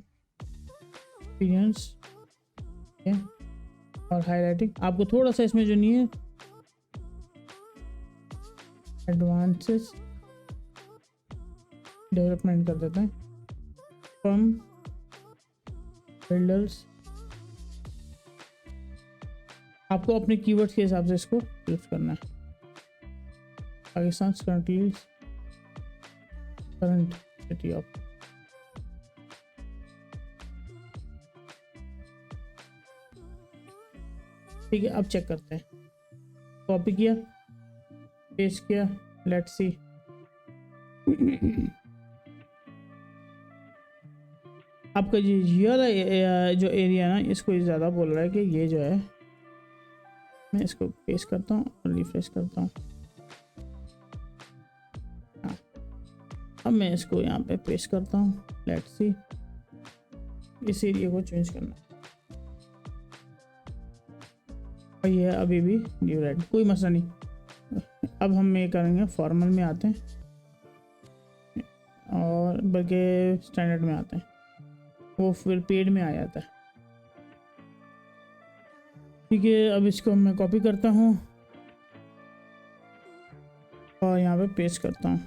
experience, और हाईलाइटिंग। आपको थोड़ा सा इसमें जो नहीं है, एडवांसेस डेवलपमेंट कर देते हैं, फ्रॉम बिल्डर्स। आपको अपने कीवर्ड्स के हिसाब से इसको यूज करना है। पाकिस्तान करंट सिटी ऑफ, ठीक है। अब चेक करते हैं। कॉपी किया, पेस्ट किया, लेट्स सी। आपका ये वाला जो एरिया ना, इसको ज़्यादा बोल रहा है कि ये जो है, मैं इसको पेस्ट करता हूँ और रिफ्रेश करता हूँ। हाँ, अब मैं इसको यहाँ पे पेस्ट करता हूँ, लेट्स सी। इस एरिया को चेंज करना, और ये अभी भी न्यू रेड, कोई मसला नहीं। अब हम ये करेंगे, फॉर्मल में आते हैं और बल्कि स्टैंडर्ड में आते हैं, वो फिर पेड में आ जाता है। ठीक है, अब इसको मैं कॉपी करता हूँ और यहाँ पे पेस्ट करता हूँ।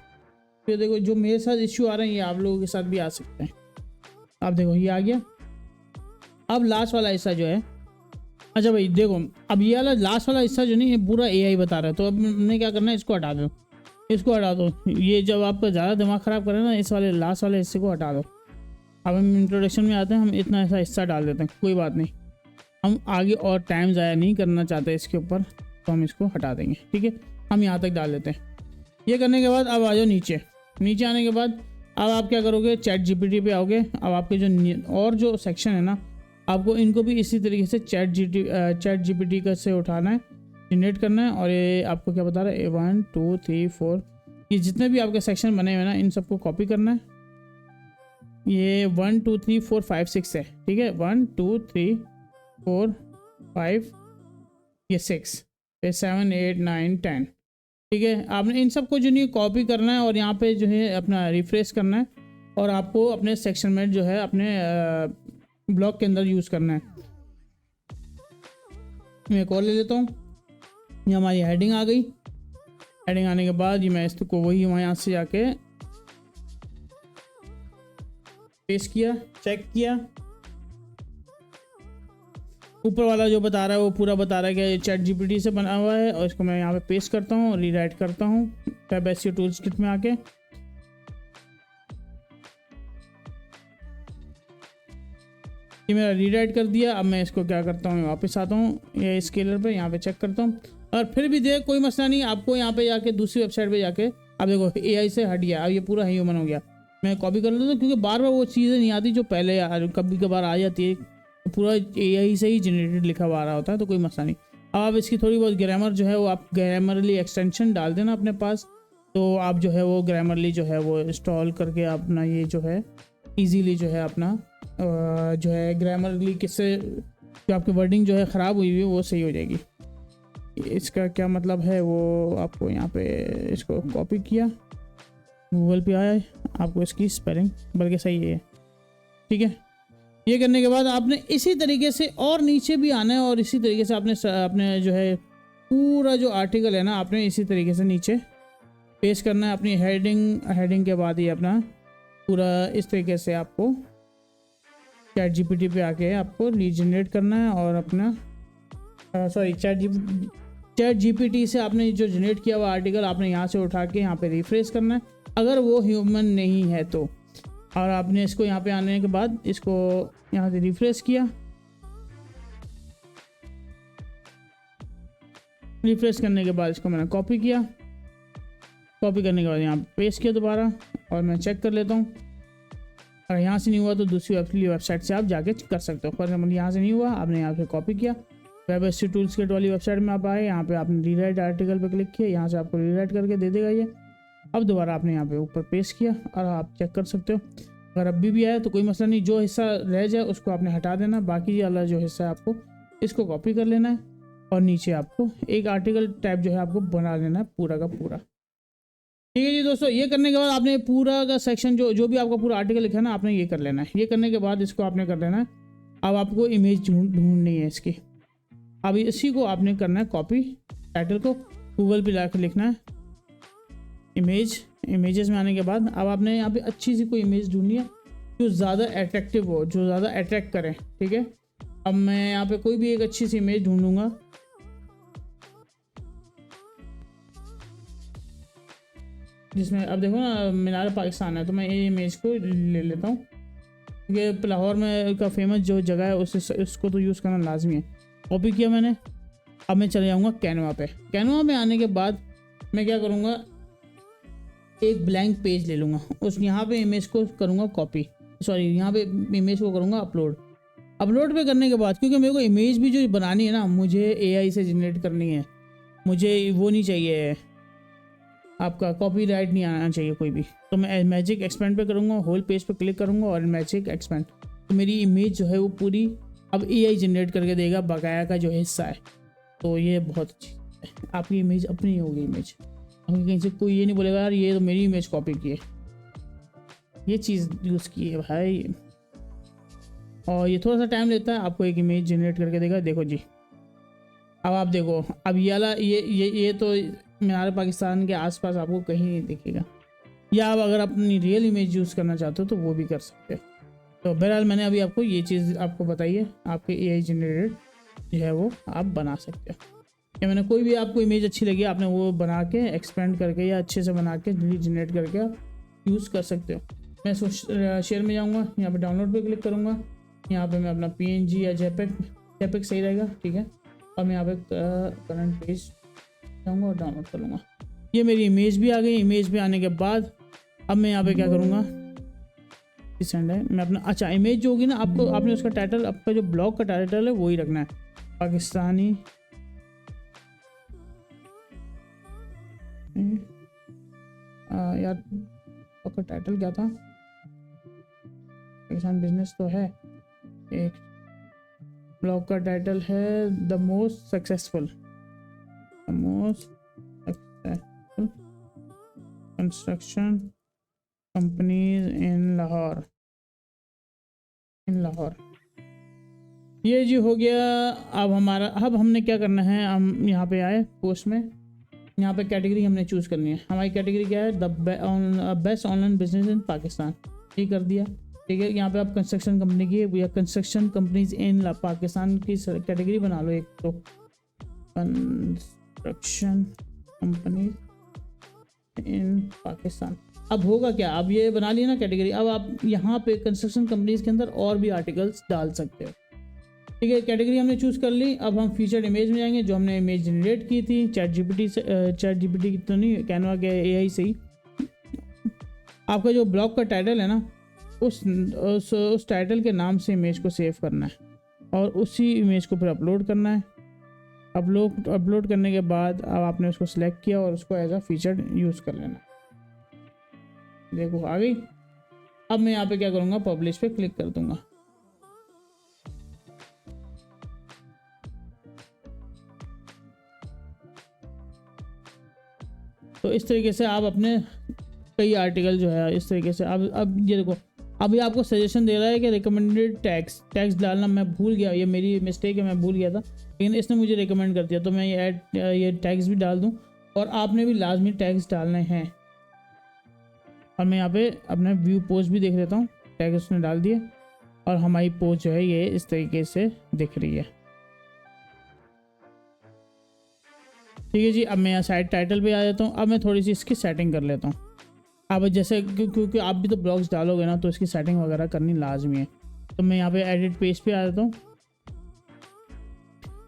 तो देखो, जो मेरे साथ इश्यू आ रहे हैं ये आप लोगों के साथ भी आ सकते हैं। आप देखो, ये आ गया। अब लास्ट वाला हिस्सा जो है, अच्छा भाई देखो, अब ये वाला लास्ट वाला हिस्सा जो नहीं, ये पूरा AI बता रहा है। तो अब हमने क्या करना है, इसको हटा दो, इसको हटा दो। ये जब आपका ज़्यादा दिमाग ख़राब करे ना, इस वाले लास्ट वाले हिस्से को हटा दो। अब हम इंट्रोडक्शन में आते हैं, हम इतना ऐसा हिस्सा डाल देते हैं, कोई बात नहीं। हम आगे और टाइम ज़ाया नहीं करना चाहते इसके ऊपर, तो हम इसको हटा देंगे। ठीक है, हम यहाँ तक डाल देते हैं। ये करने के बाद अब आ जाओ नीचे। नीचे आने के बाद अब आप क्या करोगे, चैट GPT पे आओगे। अब आपके जो और जो सेक्शन है ना, आपको इनको भी इसी तरीके से चैट GPT का से उठाना है, जनरेट करना है। और ये आपको क्या बता रहा है, 1 2 3 4, ये जितने भी आपके सेक्शन बने हुए ना, इन सबको कॉपी करना है। ये 1 2 3 4 5 6 है। ठीक है, 1 2 3 4 5, ये 6, फिर 7 8 9 10। ठीक है, आपने इन सबको जो नहीं कॉपी करना है और यहाँ पे जो है अपना रिफ्रेश करना है, और आपको अपने सेक्शन में जो है अपने ब्लॉक के अंदर यूज़ करना है। मैं एक और ले लेता हूँ। ये हमारी हेडिंग आ गई। हेडिंग आने के बाद ये मैं इसको वही यहाँ से जाके पेस्ट किया, चेक किया। ऊपर वाला जो बता रहा है वो पूरा बता रहा है कि चैट GPT से बना हुआ है, और इसको मैं यहाँ पे पेस्ट करता हूँ और रीराइट करता हूँ वेब SEO टूल्स किट में आके। ये मेरा रीराइट कर दिया। अब मैं इसको क्या करता हूँ, वापस आता हूँ ये स्केलर पे, यहाँ पे चेक करता हूँ, और फिर भी देख कोई मसला नहीं। आपको यहाँ पे जाके दूसरी वेबसाइट पे जाके अब देखो AI से हट गया, अब ये पूरा ह्यूमन हो गया। मैं कॉपी कर लेता हूँ, क्योंकि बार बार वो चीज़ें नहीं आती जो पहले कभी कभार आ जाती है। पूरा AI से ही जनरेटेड लिखा हुआ आ रहा होता है, तो कोई मसला नहीं। अब आप इसकी थोड़ी बहुत ग्रामर जो है वो आप ग्रामरली एक्सटेंशन डाल देना अपने पास, तो आप जो है वो ग्रामरली जो है वो इंस्टॉल करके अपना ये जो है इजीली जो है अपना जो है ग्रामरली किससे जो आपकी वर्डिंग जो है ख़राब हुई हुई है वो सही हो जाएगी। इसका क्या मतलब है वो आपको यहाँ पे इसको कॉपी किया, गूगल पे आया, आपको इसकी स्पेलिंग बल्कि सही है। ठीक है, ये करने के बाद आपने इसी तरीके से और नीचे भी आना है, और इसी तरीके से आपने अपने जो है पूरा जो आर्टिकल है ना, आपने इसी तरीके से नीचे पेस्ट करना है अपनी हेडिंग के बाद ही अपना पूरा इस तरीके से आपको चैट GPT पे आके आपको रीजनरेट करना है, और अपना चैट GPT से आपने जो जनरेट किया हुआ आर्टिकल आपने यहाँ से उठा के यहाँ पे रिफ्रेश करना है, अगर वो ह्यूमन नहीं है तो। और आपने इसको यहाँ पे आने के बाद इसको यहाँ से रिफ्रेश किया। रिफ्रेश करने के बाद इसको मैंने कॉपी किया। कॉपी करने के बाद यहाँ पेस्ट किया दोबारा, और मैं चेक कर लेता हूँ। अगर यहाँ से नहीं हुआ तो दूसरी वेबसाइट से आप जाके कर सकते हो। फॉर एग्जाम्पल यहाँ से नहीं हुआ, आपने यहाँ पे कॉपी किया, वेब टूल्स किट वाली वेबसाइट में आप आए, यहाँ पे आपने रीराइट आर्टिकल पे क्लिक किया, यहाँ से आपको रीराइट करके दे देगा ये। अब दोबारा आपने यहाँ पे ऊपर पेस्ट किया और आप चेक कर सकते हो। अगर अभी भी आया तो कोई मसला नहीं, जो हिस्सा रह जाए उसको आपने हटा देना, बाकी वाला जो हिस्सा है आपको इसको कॉपी कर लेना है और नीचे आपको एक आर्टिकल टाइप जो है आपको बना लेना है पूरा का पूरा। ठीक है जी दोस्तों, ये करने के बाद आपने पूरा का सेक्शन जो भी आपका पूरा आर्टिकल लिखा है ना, आपने ये कर लेना है। ये करने के बाद इसको आपने कर लेना है। अब आपको इमेज ढूंढनी है इसकी। अब इसी को आपने करना है कॉपी, टाइटल को गूगल पे जाकर लिखना है इमेजेस में आने के बाद अब आपने यहाँ पे अच्छी सी कोई इमेज ढूंढनी है जो ज़्यादा अट्रैक्टिव हो, जो ज़्यादा अट्रैक्ट करे। ठीक है, अब मैं यहाँ पे कोई भी एक अच्छी सी इमेज ढूंढूंगा। जिसमें अब देखो ना मीनार पाकिस्तान है, तो मैं ये इमेज को ले लेता हूँ क्योंकि लाहौर में का फेमस जो जगह है उसको तो यूज़ करना लाजमी है। कॉपी किया मैंने। अब मैं चले जाऊँगा कैनवा पे। कैनवा में आने के बाद मैं क्या करूँगा, एक ब्लैंक पेज ले लूँगा, उस यहाँ पे इमेज को करूँगा कॉपी, सॉरी यहाँ पे इमेज को करूँगा अपलोड पे करने के बाद, क्योंकि मेरे को इमेज भी जो बनानी है ना, मुझे AI से जनरेट करनी है, मुझे वो नहीं चाहिए, आपका कॉपीराइट नहीं आना चाहिए कोई भी। तो मैं मैजिक एक्सपेंड पे करूँगा, होल पेज पे क्लिक करूँगा और मैजिक एक्सपेंड, तो मेरी इमेज जो है वो पूरी अब AI जनरेट करके देगा बकाया का जो हिस्सा है। तो ये बहुत अच्छी है, आपकी इमेज अपनी होगी इमेज, कहीं से कोई ये नहीं बोलेगा यार ये तो मेरी इमेज कॉपी की है। ये चीज़ यूज़ की है भाई, और ये थोड़ा सा टाइम लेता है, आपको एक इमेज जनरेट करके देगा। देखो जी, अब आप देखो, अब ये तो मीनार पाकिस्तान के आसपास आपको कहीं नहीं दिखेगा, या अब अगर अपनी रियल इमेज यूज़ करना चाहते हो तो वो भी कर सकते हो। तो बहरहाल मैंने अभी आपको ये चीज़ आपको बताई है, आपके AI जनरेटेड जो है वो आप बना सकते हो। या मैंने कोई भी आपको इमेज अच्छी लगी, आपने वो बना के एक्सपेंड करके या अच्छे से बना के जनरेट करके आप यूज़ कर सकते हो। मैं शेयर में जाऊँगा, यहाँ पे डाउनलोड पे क्लिक करूँगा, यहाँ पे मैं अपना PNG या JPEG सही रहेगा। ठीक है, और मैं यहाँ पे करंट पेज जाऊँगा और डाउनलोड कर लूँगा। ये मेरी इमेज भी आ गई। इमेज पे आने के बाद अब मैं यहाँ पे क्या करूँगा, सेंड है मैं अपना, अच्छा इमेज जो होगी ना, आपने उसका टाइटल, आपका जो ब्लॉग का टाइटल है वही रखना है, पाकिस्तानी यार आपका टाइटल क्या था, पाकिस्तान बिजनेस तो है। एक ब्लॉग का टाइटल है the most successful construction companies इन लाहौर। ये जी हो गया। अब हमने क्या करना है, हम यहाँ पे आए पोस्ट में, यहाँ पे कैटेगरी हमने चूज़ करनी है। हमारी कैटेगरी क्या है, the best online business in Pakistan, ये कर दिया। ठीक है, यहाँ पे आप कंस्ट्रक्शन कंपनी की या कंस्ट्रक्शन कंपनीज इन पाकिस्तान की कैटेगरी बना लो। एक तो कंस्ट्रक्शन कंपनी इन पाकिस्तान। अब होगा क्या, अब ये बना लिया ना कैटेगरी, अब आप यहाँ पे कंस्ट्रक्शन कंपनीज के अंदर और भी आर्टिकल्स डाल सकते हो। ठीक है, कैटेगरी हमने चूज़ कर ली। अब हम फीचर्ड इमेज में जाएंगे, जो हमने इमेज जनरेट की थी चैट जीपीटी तो नहीं, कैनवा के AI से ही। आपका जो ब्लॉग का टाइटल है ना, उस टाइटल के नाम से इमेज को सेव करना है और उसी इमेज को फिर अपलोड करना है। अपलोड करने के बाद अब आपने उसको सिलेक्ट किया और उसको एज अ फीचर्ड यूज़ कर लेना। देखो आ गई। अब मैं यहाँ पे क्या करूँगा, पब्लिश पे क्लिक कर दूंगा। तो इस तरीके से आप अपने कई आर्टिकल जो है इस तरीके से अब ये देखो, अभी आपको सजेशन दे रहा है कि रिकमेंडेड टैग्स डालना मैं भूल गया, ये मेरी मिस्टेक है, मैं भूल गया था, लेकिन इसने मुझे रिकमेंड कर दिया, तो मैं ये टैग्स भी डाल दूं और आपने भी लाजमी टैग्स डालने हैं। और मैं यहाँ पे अपना व्यू पोस्ट भी देख लेता हूँ, टैग उसने डाल दिए और हमारी पोस्ट जो है ये इस तरीके से दिख रही है। ठीक है जी, अब मैं यहाँ साइड टाइटल पे आ जाता हूँ। अब मैं थोड़ी सी इसकी सेटिंग कर लेता हूँ। अब जैसे क्योंकि आप भी तो ब्लॉग्स डालोगे ना, तो इसकी सेटिंग वगैरह करनी लाजमी है। तो मैं यहाँ पे एडिट पेज पे आ जाता हूँ,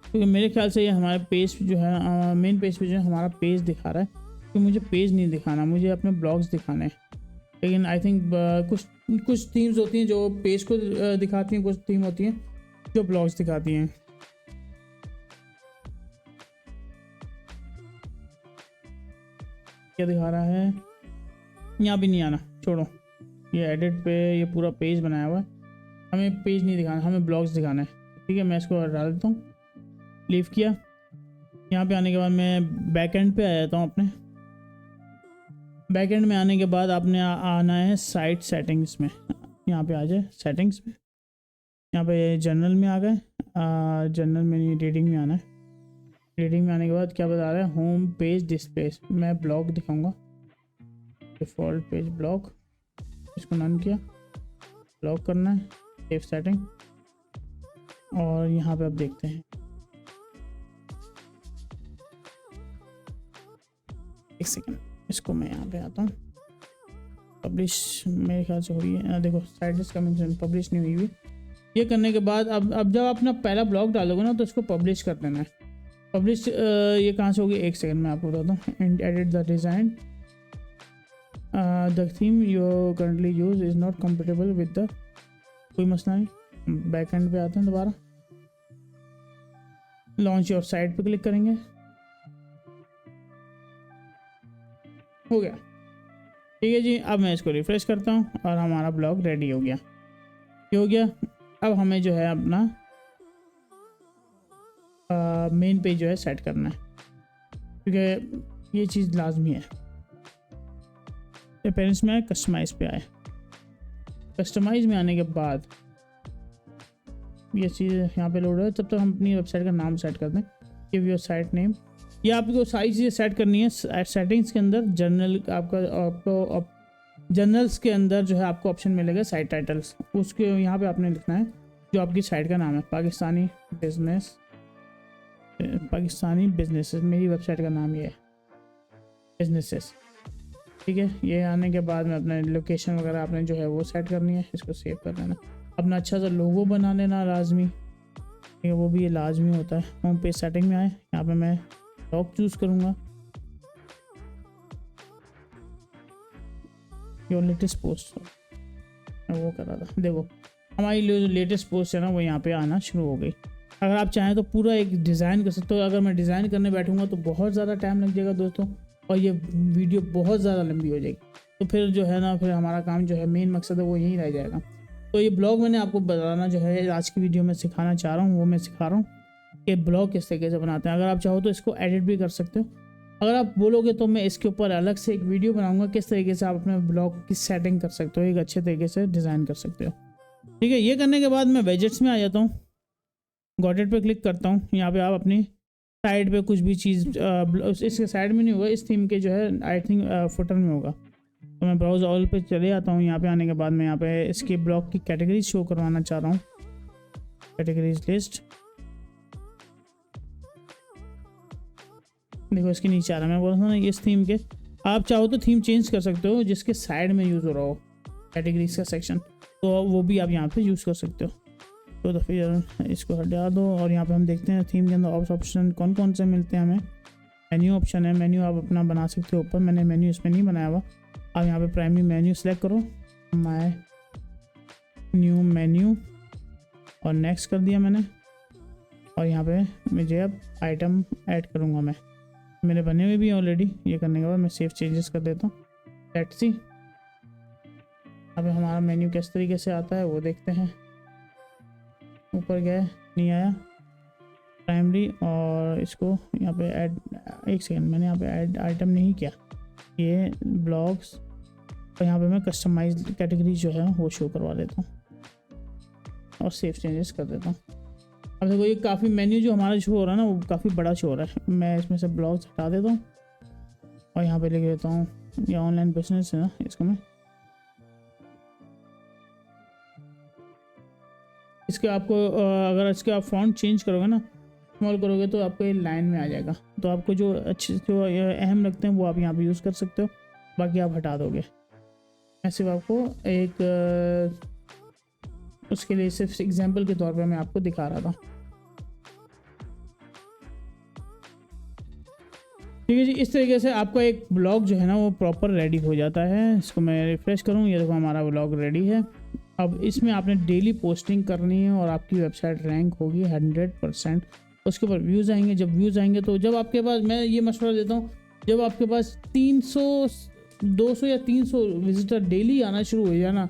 क्योंकि मेरे ख्याल से ये हमारे पेज जो है मेन पेज पे जो है हमारा पेज दिखा रहा है, कि मुझे पेज नहीं दिखाना, मुझे अपने ब्लॉग्स दिखाने हैं। लेकिन आई थिंक कुछ थीम्स होती हैं जो पेज को दिखाती हैं, कुछ थीम होती हैं जो ब्लॉग्स दिखाती हैं। क्या दिखा रहा है, यहाँ भी नहीं आना, छोड़ो। ये एडिट पे ये पूरा पेज बनाया हुआ है, हमें पेज नहीं दिखाना, हमें ब्लॉग्स दिखाना है। ठीक है, मैं इसको डाल देता हूँ, लीव किया। यहाँ पे आने के बाद मैं बैक एंड पे आ जाता हूँ। अपने बैक एंड में आने के बाद आपने आना है साइट सेटिंग्स में। यहाँ पे आ जाए सेटिंग्स में, यहाँ पे जनरल में आ गए। जनरल में नहीं, रीडिंग में आना है। रीडिंग में आने के बाद क्या बता रहा है, होम पेज डिस्प्ले। मैं ब्लॉग दिखाऊंगा, डिफ़ॉल्ट पेज ब्लॉग, इसको नन किया, ब्लॉक करना है, सेव सेटिंग। और यहाँ पे आप देखते हैं, एक सेकेंड, इसको मैं यहाँ पे आता हूँ। पब्लिश मेरे ख्याल से हुई है, देखो साइट इज कमिंग, पब्लिश नहीं हुई हुई। ये करने के बाद अब जब अपना पहला ब्लॉग डालोगे ना, तो इसको पब्लिश कर देना है। पब्लिश ये कहाँ से होगी, एक सेकंड में आपको बताता हूँ। And edit the design, the theme you currently use is not compatible with the, कोई मसला नहीं। बैक एंड पे आते हैं दोबारा, लॉन्च योर साइट पे क्लिक करेंगे, हो गया। ठीक है जी, अब मैं इसको रिफ्रेश करता हूँ और हमारा ब्लॉग रेडी हो गया। ये हो गया। अब हमें जो है अपना मेन पेज जो है सेट करना है, क्योंकि ये चीज़ लाजमी है। पेरेंट्स में आए, कस्टमाइज़ पे आए। कस्टमाइज़ में आने के बाद ये चीज़ यहाँ पे लोड है, तब तक हम अपनी वेबसाइट का नाम सेट कर दें। गिव योर साइट नेम, ये आपको सारी चीज़ें सेट करनी है। सेटिंग्स के अंदर जनरल आपको जनरल्स के अंदर जो है आपको ऑप्शन मिलेगा साइट टाइटल्स, उसके यहाँ पे आपने लिखना है जो आपकी साइट का नाम है, पाकिस्तानी बिजनेसेस। मेरी वेबसाइट का नाम ये है, बिजनेसेस। ठीक है, ये आने के बाद में अपने लोकेशन वगैरह आपने जो है वो सेट करनी है, इसको सेव कर लेना। अपना अच्छा सा लोगो बना लेना लाजमी, ठीक है, वो भी ये लाजमी होता है। होम पेज सेटिंग में आए, यहाँ पे मैं ब्लॉग चूज़ करूँगा, योर लेटेस्ट पोस्ट मैं वो कर रहा था। देखो हमारी जो लेटेस्ट पोस्ट है ना, वो यहाँ पे आना शुरू हो गई। अगर आप चाहें तो पूरा एक डिज़ाइन कर सकते हो। अगर मैं डिज़ाइन करने बैठूंगा तो बहुत ज़्यादा टाइम लग जाएगा दोस्तों, और ये वीडियो बहुत ज़्यादा लंबी हो जाएगी। तो फिर जो है ना, फिर हमारा काम जो है, मेन मकसद है वो यहीं रह जाएगा। तो ये ब्लॉग मैंने आपको बताना जो है आज की वीडियो में सिखाना चाह रहा हूँ, वो मैं सिखा रहा हूँ कि ब्लॉग किस तरीके से बनाते हैं। अगर आप चाहो तो इसको एडिट भी कर सकते हो। अगर आप बोलोगे तो मैं इसके ऊपर अलग से एक वीडियो बनाऊंगा, किस तरीके से आप अपने ब्लॉग की सेटिंग कर सकते हो, एक अच्छे तरीके से डिज़ाइन कर सकते हो। ठीक है, ये करने के बाद मैं वेजेट्स में आ जाता हूँ, गॉट पे क्लिक करता हूँ। यहाँ पे आप अपनी साइड पे कुछ भी चीज़ इसके साइड में नहीं होगा, इस थीम के जो है आई थिंक फुटर में होगा। तो मैं ब्राउज ऑल पे चले आता हूँ। यहाँ पे आने के बाद मैं यहाँ पे इसके ब्लॉग की कैटेगरीज शो करवाना चाह रहा हूँ, कैटेगरीज लिस्ट। देखो इसके नीचे आ रहा है, मैं बोल रहा हूँ ना इस थीम के। आप चाहो तो थीम चेंज कर सकते हो, जिसके साइड में यूज़ हो रहा हो कैटेगरीज का सेक्शन, तो वो भी आप यहाँ पे यूज़ कर सकते हो। तो फिर इसको हटा दो और यहाँ पे हम देखते हैं थीम के अंदर ऑप्शन कौन कौन से मिलते हैं हमें। मेन्यू ऑप्शन है, मेन्यू आप अपना बना सकते हो ऊपर। मैंने मेन्यू इसमें नहीं बनाया हुआ। आप यहाँ पे प्राइमरी मेन्यू सेलेक्ट करो, माय न्यू मेन्यू, और नेक्स्ट कर दिया मैंने। और यहाँ पे मुझे अब आइटम ऐड करूँगा मैं, मेरे बने हुए भी हैं ऑलरेडी। ये करने के बाद मैं सेव चेंजेस कर देता हूँ। लेट्स सी अब हमारा मेन्यू किस तरीके से आता है वो देखते हैं। ऊपर गए, नहीं आया प्राइमरी, और इसको यहाँ पे ऐड, एक सेकंड, मैंने यहाँ पे ऐड आइटम नहीं किया, ये ब्लॉग्स, और यहाँ पे मैं कस्टमाइज कैटेगरी जो है वो शो करवा देता हूँ और सेव चेंजेस कर देता हूँ। अब देखो ये काफ़ी मेन्यू जो हमारा शो हो रहा है ना, वो काफ़ी बड़ा शो हो रहा है। मैं इसमें से ब्लॉग्स हटा देता हूँ और यहाँ पे लिख देता हूँ ये ऑनलाइन बिजनेस है ना, इसको मैं इसके आपको अगर इसके आप फॉन्ट चेंज करोगे ना, स्मॉल करोगे, तो आपको ये लाइन में आ जाएगा। तो आपको जो अच्छे जो अहम लगते हैं वो आप यहाँ पे यूज़ कर सकते हो, बाकी आप हटा दोगे। मैं सिर्फ आपको एक उसके लिए सिर्फ एग्जांपल के तौर पे मैं आपको दिखा रहा था। ठीक है जी, इस तरीके से आपका एक ब्लॉग जो है ना वो प्रॉपर रेडी हो जाता है। इसको मैं रिफ्रेश करूँ, ये देखो हमारा ब्लॉग रेडी है। अब इसमें आपने डेली पोस्टिंग करनी है और आपकी वेबसाइट रैंक होगी 100%। उसके ऊपर व्यूज़ आएंगे, जब व्यूज़ आएंगे तो जब आपके पास, मैं ये मशवरा देता हूँ, जब आपके पास 200 या 300 विजिटर डेली आना शुरू हो जाए ना,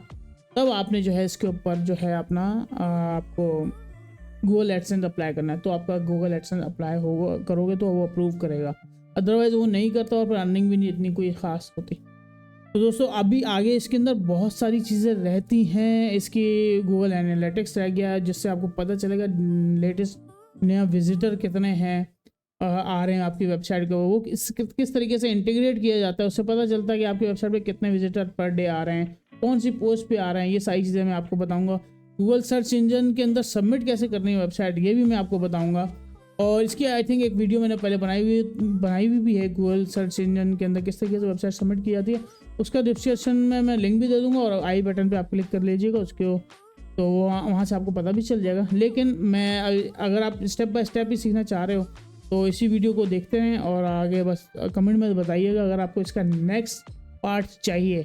तब आपने जो है इसके ऊपर जो है अपना आपको गूगल एडसेंस अप्लाई करना है। तो आपका गूगल एडसेंस अप्लाई होगा, करोगे तो वो अप्रूव करेगा, अदरवाइज़ वो नहीं करता और फिर अर्निंग भी नहीं इतनी कोई ख़ास होती। तो दोस्तों अभी आगे इसके अंदर बहुत सारी चीज़ें रहती हैं। इसकी गूगल एनालिटिक्स रह गया जिससे आपको पता चलेगा लेटेस्ट नया विजिटर कितने हैं आ रहे हैं आपकी वेबसाइट को, वो किस तरीके से इंटीग्रेट किया जाता है, उससे पता चलता है कि आपकी वेबसाइट पे कितने विजिटर पर डे आ रहे हैं, कौन सी पोस्ट पे आ रहे हैं। ये सारी चीज़ें मैं आपको बताऊंगा। गूगल सर्च इंजन के अंदर सबमिट कैसे करनी है वेबसाइट, ये भी मैं आपको बताऊंगा। और इसकी आई थिंक एक वीडियो मैंने पहले बनाई हुई भी है, गूगल सर्च इंजन के अंदर किस तरीके से वेबसाइट सबमिट की जाती है। उसका डिस्क्रिप्शन में मैं लिंक भी दे दूँगा और आई बटन पर आप क्लिक कर लीजिएगा उसको, तो वहाँ से आपको पता भी चल जाएगा। लेकिन मैं अगर आप स्टेप बाय स्टेप ही सीखना चाह रहे हो तो इसी वीडियो को देखते हैं और आगे बस कमेंट में बताइएगा अगर आपको इसका नेक्स्ट पार्ट चाहिए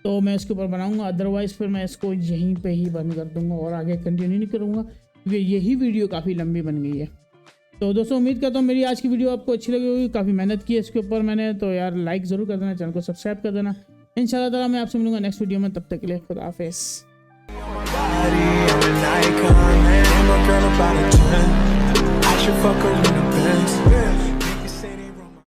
तो मैं इसके ऊपर बनाऊंगा, अदरवाइज़ फिर मैं इसको यहीं पे ही बंद कर दूंगा और आगे कंटिन्यू नहीं करूंगा क्योंकि यही वीडियो काफ़ी लंबी बन गई है। तो दोस्तों उम्मीद करता हूँ मेरी आज की वीडियो आपको अच्छी लगी होगी। काफ़ी मेहनत की है इसके ऊपर मैंने, तो यार लाइक ज़रूर कर देना, चैनल को सब्सक्राइब कर देना। इंशाल्लाह ताला मैं आपसे मिलूंगा नेक्स्ट वीडियो में, तब तक के लिए खुदा हाफिज़। I should fuck her in the Benz.